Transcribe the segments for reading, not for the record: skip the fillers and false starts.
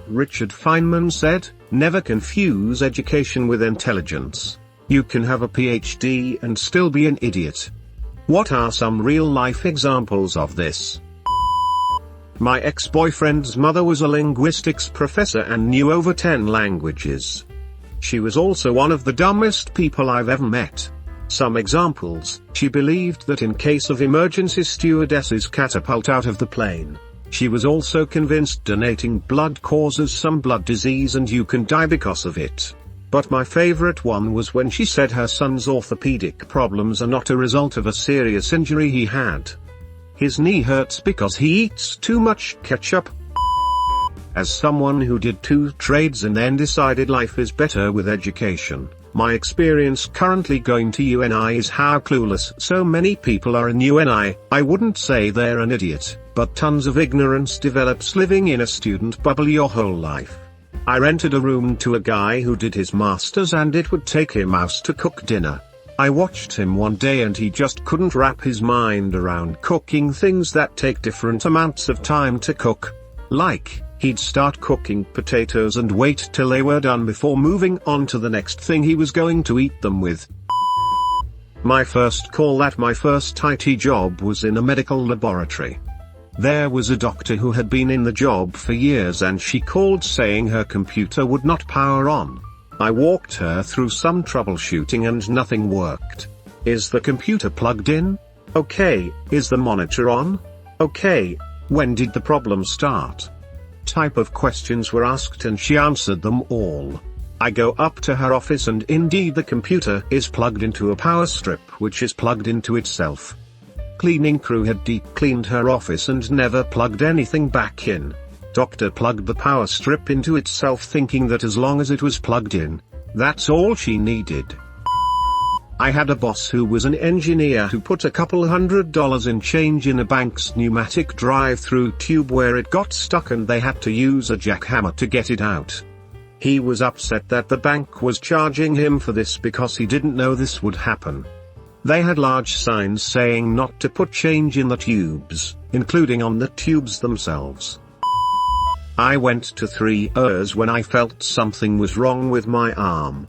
Richard Feynman said, "Never confuse education with intelligence. You can have a PhD and still be an idiot." What are some real-life examples of this? My ex-boyfriend's mother was a linguistics professor and knew over 10 languages. She was also one of the dumbest people I've ever met. Some examples: she believed that in case of emergency stewardesses catapult out of the plane. She was also convinced donating blood causes some blood disease and you can die because of it. But my favorite one was when she said her son's orthopedic problems are not a result of a serious injury he had. His knee hurts because he eats too much ketchup. As someone who did 2 trades and then decided life is better with education, my experience currently going to UNI is how clueless so many people are in UNI. I wouldn't say they're an idiot, but tons of ignorance develops living in a student bubble your whole life. I rented a room to a guy who did his masters and it would take him hours to cook dinner. I watched him one day and he just couldn't wrap his mind around cooking things that take different amounts of time to cook. Like, he'd start cooking potatoes and wait till they were done before moving on to the next thing he was going to eat them with. My first call at my first IT job was in a medical laboratory. There was a doctor who had been in the job for years and she called saying her computer would not power on. I walked her through some troubleshooting and nothing worked. Is the computer plugged in? Okay. Is the monitor on? Okay. When did the problem start? Type of questions were asked and she answered them all. I go up to her office and indeed the computer is plugged into a power strip which is plugged into itself. Cleaning crew had deep cleaned her office and never plugged anything back in. Doctor plugged the power strip into itself thinking that as long as it was plugged in, that's all she needed. I had a boss who was an engineer who put a couple $100 in change in a bank's pneumatic drive-through tube where it got stuck and they had to use a jackhammer to get it out. He was upset that the bank was charging him for this because he didn't know this would happen. They had large signs saying not to put change in the tubes, including on the tubes themselves. I went to 3 ERs when I felt something was wrong with my arm.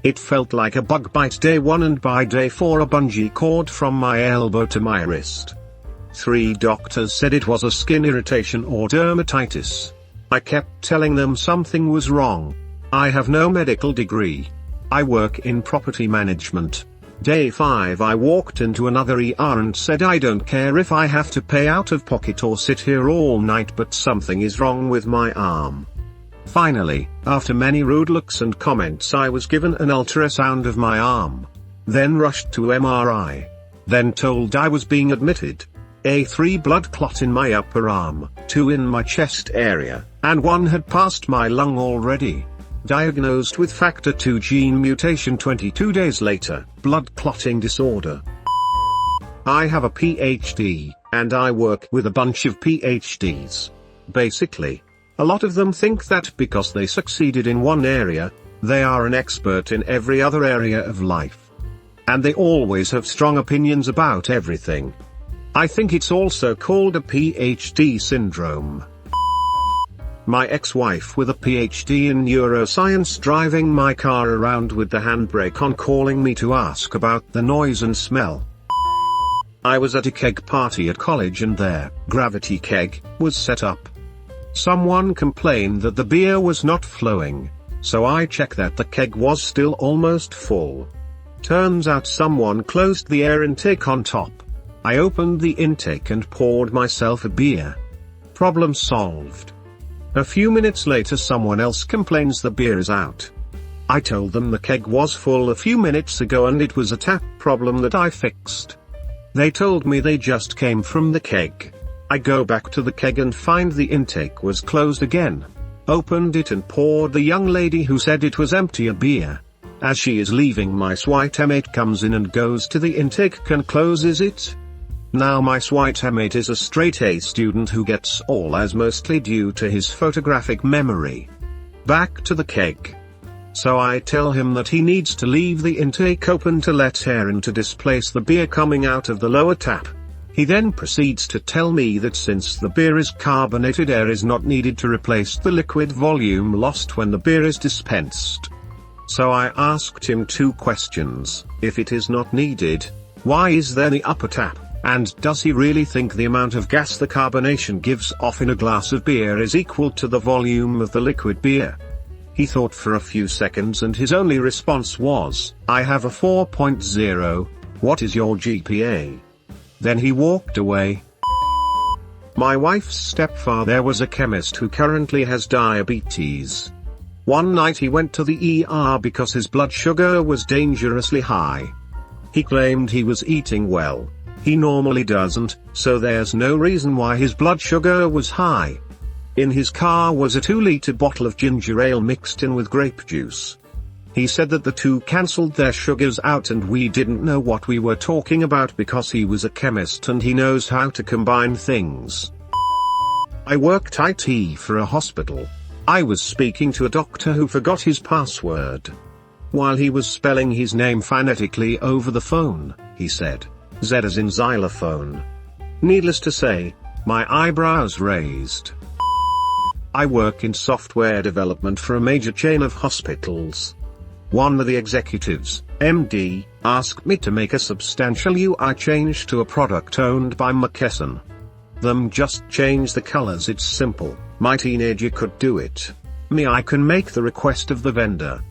It felt like a bug bite day 1 and by day 4 a bungee cord from my elbow to my wrist. 3 doctors said it was a skin irritation or dermatitis. I kept telling them something was wrong. I have no medical degree. I work in property management. Day 5 I walked into another ER and said I don't care if I have to pay out of pocket or sit here all night but something is wrong with my arm. Finally, after many rude looks and comments I was given an ultrasound of my arm. Then rushed to MRI. Then told I was being admitted. A 3 blood clot in my upper arm, 2 in my chest area, and 1 had passed my lung already. Diagnosed with factor 2 gene mutation 22 days later, blood clotting disorder. I have a PhD, and I work with a bunch of PhDs. Basically, a lot of them think that because they succeeded in one area, they are an expert in every other area of life. And they always have strong opinions about everything. I think it's also called a PhD syndrome. My ex-wife with a PhD in neuroscience driving my car around with the handbrake on calling me to ask about the noise and smell. I was at a keg party at college and their gravity keg was set up. Someone complained that the beer was not flowing, so I checked that the keg was still almost full. Turns out someone closed the air intake on top. I opened the intake and poured myself a beer. Problem solved. A few minutes later someone else complains the beer is out. I told them the keg was full a few minutes ago and it was a tap problem that I fixed. They told me they just came from the keg. I go back to the keg and find the intake was closed again. Opened it and poured the young lady who said it was empty a beer. As she is leaving my SWIT mate comes in and goes to the intake and closes it. Now my SWIT mate is a straight A student who gets all A's mostly due to his photographic memory. Back to the keg. So I tell him that he needs to leave the intake open to let air in to displace the beer coming out of the lower tap. He then proceeds to tell me that since the beer is carbonated, air is not needed to replace the liquid volume lost when the beer is dispensed. So I asked him 2 questions. If it is not needed, why is there the upper tap? And does he really think the amount of gas the carbonation gives off in a glass of beer is equal to the volume of the liquid beer? He thought for a few seconds and his only response was, "I have a 4.0, what is your GPA?" Then he walked away. My wife's stepfather was a chemist who currently has diabetes. One night he went to the ER because his blood sugar was dangerously high. He claimed he was eating well. He normally doesn't, so there's no reason why his blood sugar was high. In his car was a 2-liter bottle of ginger ale mixed in with grape juice. He said that the two cancelled their sugars out and we didn't know what we were talking about because he was a chemist and he knows how to combine things. I worked IT for a hospital. I was speaking to a doctor who forgot his password. While he was spelling his name phonetically over the phone, he said, Z as in xylophone. Needless to say, my eyebrows raised. I work in software development for a major chain of hospitals. One of the executives, MD, asked me to make a substantial UI change to a product owned by McKesson. Just change the colors, it's simple, my teenager could do it. Me, I can make the request of the vendor.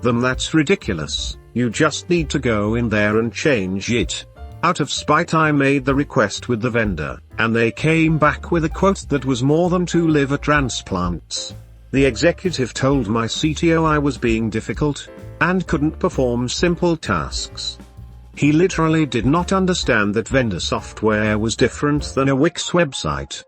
That's ridiculous, you just need to go in there and change it. Out of spite I made the request with the vendor, and they came back with a quote that was more than 2 liver transplants. The executive told my CTO I was being difficult, and couldn't perform simple tasks. He literally did not understand that vendor software was different than a Wix website.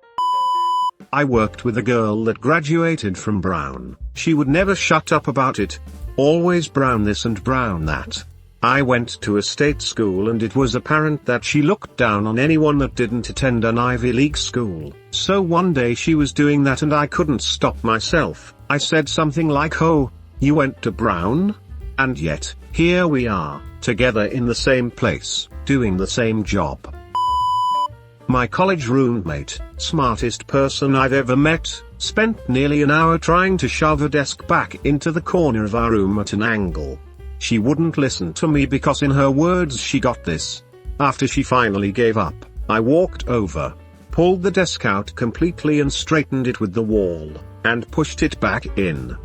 I worked with a girl that graduated from Brown. She would never shut up about it. Always Brown this and Brown that. I went to a state school and it was apparent that she looked down on anyone that didn't attend an Ivy League school. So one day she was doing that and I couldn't stop myself. I said something like, "Oh, you went to Brown? And yet, here we are, together in the same place, doing the same job." My college roommate, smartest person I've ever met, spent nearly an hour trying to shove a desk back into the corner of our room at an angle. She wouldn't listen to me because in her words she got this. After she finally gave up, I walked over, pulled the desk out completely and straightened it with the wall, and pushed it back in.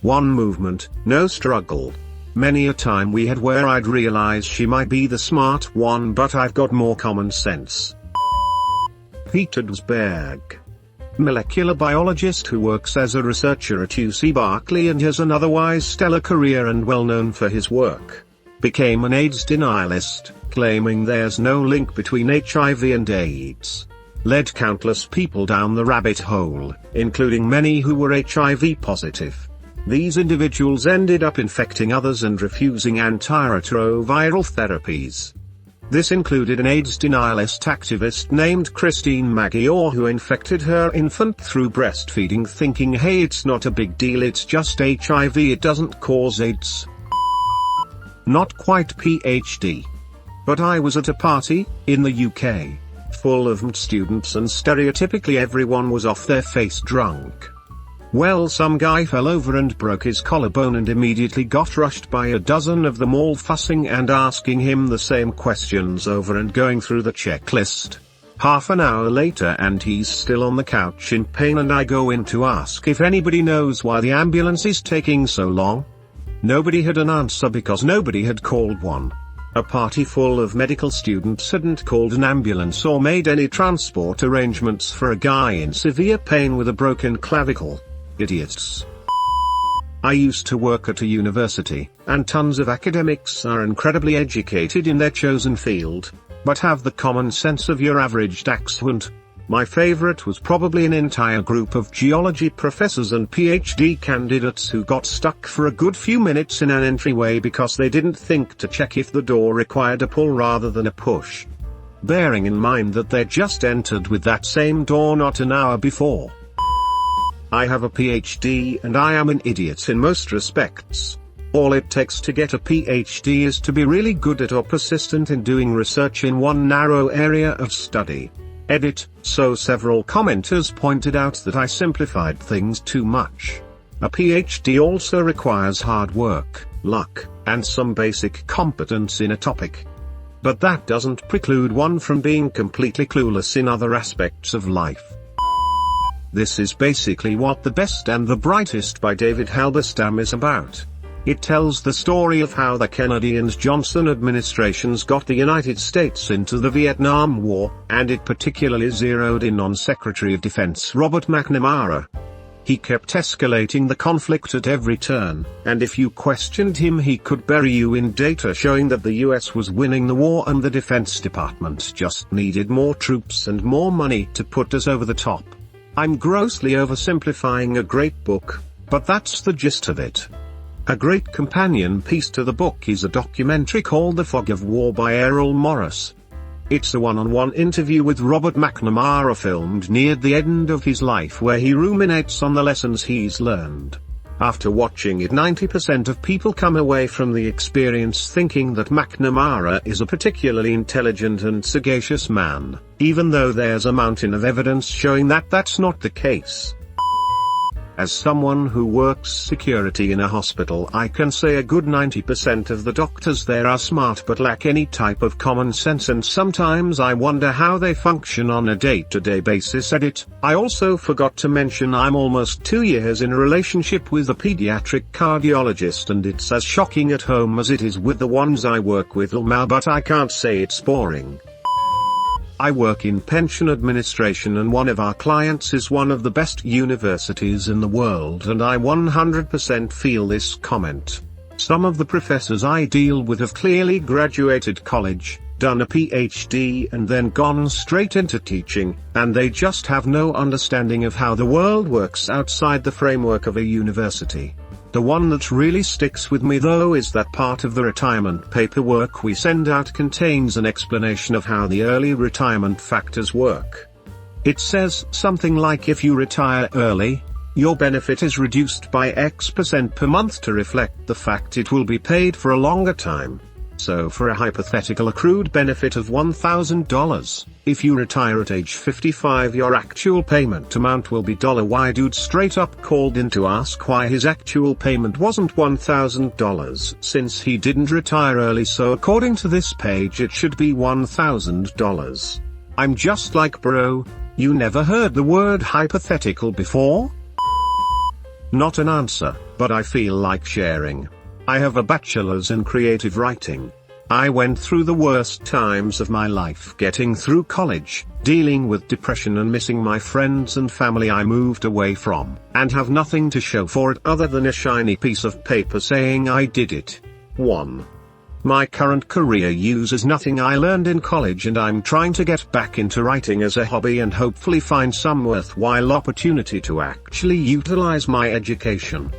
One movement, no struggle. Many a time we had where I'd realize she might be the smart one but I've got more common sense. Peter Duesberg, molecular biologist who works as a researcher at UC Berkeley and has an otherwise stellar career and well known for his work, became an AIDS denialist, claiming there's no link between HIV and AIDS. Led countless people down the rabbit hole, including many who were HIV positive. These individuals ended up infecting others and refusing antiretroviral therapies. This included an AIDS denialist activist named Christine Magyar who infected her infant through breastfeeding thinking, "Hey, it's not a big deal, it's just HIV, it doesn't cause AIDS." Not quite PhD. But I was at a party, in the UK, full of students and stereotypically everyone was off their face drunk. Well, some guy fell over and broke his collarbone and immediately got rushed by a dozen of them all fussing and asking him the same questions over and going through the checklist. Half an hour later and he's still on the couch in pain and I go in to ask if anybody knows why the ambulance is taking so long. Nobody had an answer because nobody had called one. A party full of medical students hadn't called an ambulance or made any transport arrangements for a guy in severe pain with a broken clavicle. Idiots. I used to work at a university, and tons of academics are incredibly educated in their chosen field, but have the common sense of your average dachshund. My favorite was probably an entire group of geology professors and PhD candidates who got stuck for a good few minutes in an entryway because they didn't think to check if the door required a pull rather than a push. Bearing in mind that they just entered with that same door not an hour before. I have a PhD and I am an idiot in most respects. All it takes to get a PhD is to be really good at or persistent in doing research in one narrow area of study. Edit, so several commenters pointed out that I simplified things too much. A PhD also requires hard work, luck, and some basic competence in a topic. But that doesn't preclude one from being completely clueless in other aspects of life. This is basically what The Best and the Brightest by David Halberstam is about. It tells the story of how the Kennedy and Johnson administrations got the United States into the Vietnam War, and it particularly zeroed in on Secretary of Defense Robert McNamara. He kept escalating the conflict at every turn, and if you questioned him he could bury you in data showing that the US was winning the war and the Defense Department just needed more troops and more money to put us over the top. I'm grossly oversimplifying a great book, but that's the gist of it. A great companion piece to the book is a documentary called The Fog of War by Errol Morris. It's a one-on-one interview with Robert McNamara filmed near the end of his life where he ruminates on the lessons he's learned. After watching it, 90% of people come away from the experience thinking that McNamara is a particularly intelligent and sagacious man, even though there's a mountain of evidence showing that that's not the case. As someone who works security in a hospital, I can say a good 90% of the doctors there are smart but lack any type of common sense, and sometimes I wonder how they function on a day-to-day basis. Edit, I also forgot to mention I'm almost 2 years in a relationship with a pediatric cardiologist, and it's as shocking at home as it is with the ones I work with, but I can't say it's boring. I work in pension administration and one of our clients is one of the best universities in the world, and I 100% feel this comment. Some of the professors I deal with have clearly graduated college, done a PhD and then gone straight into teaching, and they just have no understanding of how the world works outside the framework of a university. The one that really sticks with me though is that part of the retirement paperwork we send out contains an explanation of how the early retirement factors work. It says something like if you retire early, your benefit is reduced by X% per month to reflect the fact it will be paid for a longer time. So for a hypothetical accrued benefit of $1,000, if you retire at age 55 your actual payment amount will be $. Dude straight up called in to ask why his actual payment wasn't $1,000 since he didn't retire early, so according to this page it should be $1,000. I'm just like, bro, you never heard the word hypothetical before? Not an answer, but I feel like sharing. I have a bachelor's in creative writing. I went through the worst times of my life getting through college, dealing with depression and missing my friends and family I moved away from, and have nothing to show for it other than a shiny piece of paper saying I did it. 1. My current career uses nothing I learned in college, and I'm trying to get back into writing as a hobby and hopefully find some worthwhile opportunity to actually utilize my education.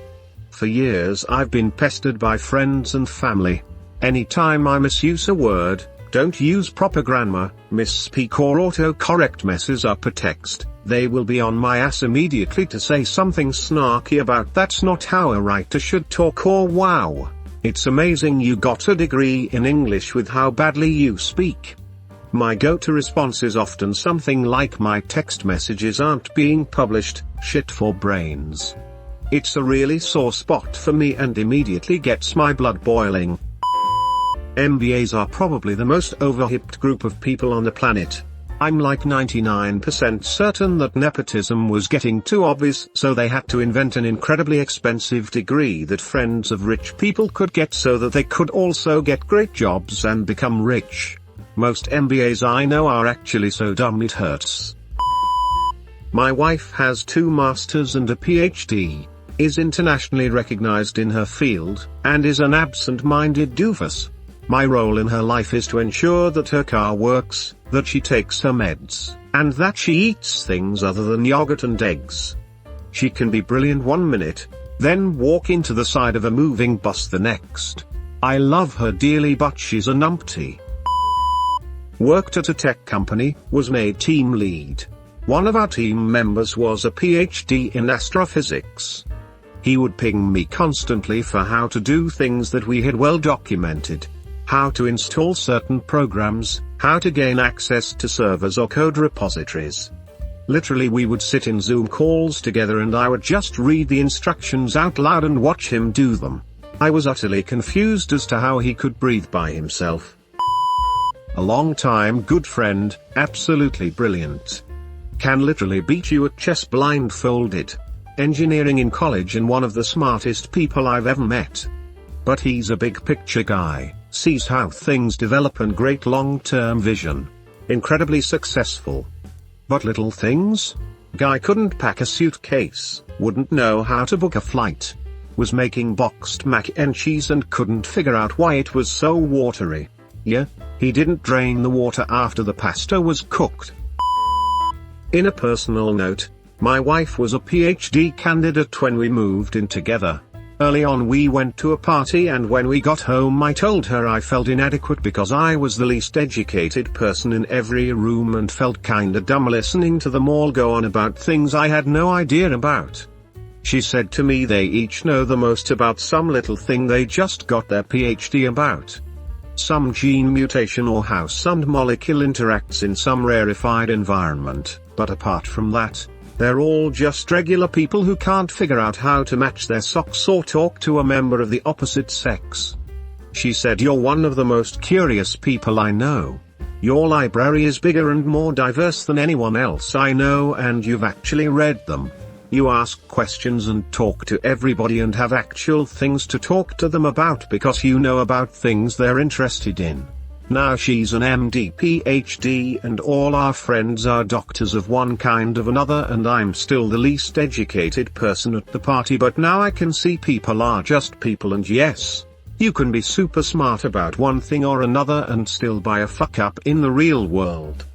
For years I've been pestered by friends and family. Anytime I misuse a word, don't use proper grammar, misspeak or autocorrect messes up a text, they will be on my ass immediately to say something snarky about that's not how a writer should talk, or wow, it's amazing you got a degree in English with how badly you speak. My go-to response is often something like my text messages aren't being published, shit for brains. It's a really sore spot for me and immediately gets my blood boiling. MBAs are probably the most overhyped group of people on the planet. I'm like 99% certain that nepotism was getting too obvious, so they had to invent an incredibly expensive degree that friends of rich people could get so that they could also get great jobs and become rich. Most MBAs I know are actually so dumb it hurts. My wife has 2 masters and a PhD, is internationally recognized in her field, and is an absent-minded doofus. My role in her life is to ensure that her car works, that she takes her meds, and that she eats things other than yogurt and eggs. She can be brilliant one minute, then walk into the side of a moving bus the next. I love her dearly, but she's a numpty. Worked at a tech company, was made team lead. One of our team members was a PhD in astrophysics. He would ping me constantly for how to do things that we had well documented. How to install certain programs, how to gain access to servers or code repositories. Literally, we would sit in Zoom calls together and I would just read the instructions out loud and watch him do them. I was utterly confused as to how he could breathe by himself. A long-time good friend, absolutely brilliant. Can literally beat you at chess blindfolded. Engineering in college and one of the smartest people I've ever met. But he's a big picture guy, sees how things develop and great long-term vision. Incredibly successful. But little things? Guy couldn't pack a suitcase, wouldn't know how to book a flight. Was making boxed mac and cheese and couldn't figure out why it was so watery. Yeah, he didn't drain the water after the pasta was cooked. In a personal note, my wife was a PhD candidate when we moved in together. Early on we went to a party and when we got home I told her I felt inadequate because I was the least educated person in every room and felt kinda dumb listening to them all go on about things I had no idea about. She said to me they each know the most about some little thing they just got their PhD about. Some gene mutation or how some molecule interacts in some rarefied environment, but apart from that, they're all just regular people who can't figure out how to match their socks or talk to a member of the opposite sex. She said you're one of the most curious people I know. Your library is bigger and more diverse than anyone else I know and you've actually read them. You ask questions and talk to everybody and have actual things to talk to them about because you know about things they're interested in. Now she's an MD PhD and all our friends are doctors of one kind or another and I'm still the least educated person at the party, but now I can see people are just people and yes, you can be super smart about one thing or another and still buy a fuck up in the real world.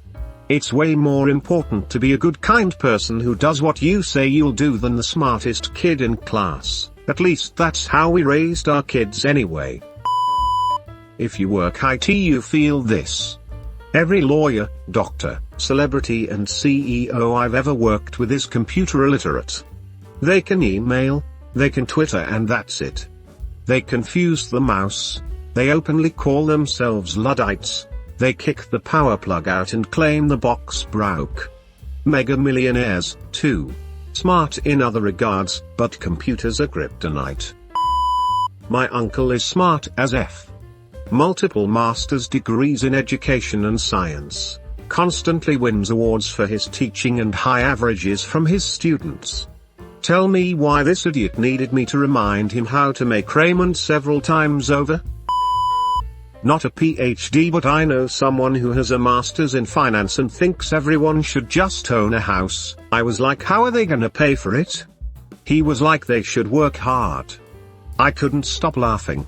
It's way more important to be a good kind person who does what you say you'll do than the smartest kid in class. At least that's how we raised our kids anyway. If you work IT you feel this. Every lawyer, doctor, celebrity and CEO I've ever worked with is computer illiterate. They can email, they can Twitter and that's it. They confuse the mouse, they openly call themselves Luddites, they kick the power plug out and claim the box broke. Mega millionaires, too. Smart in other regards, but computers are kryptonite. My uncle is smart as F. Multiple master's degrees in education and science, constantly wins awards for his teaching and high averages from his students. Tell me why this idiot needed me to remind him how to make raiment several times over? Not a PhD, but I know someone who has a master's in finance and thinks everyone should just own a house. I was like, how are they gonna pay for it? He was like, they should work hard. I couldn't stop laughing.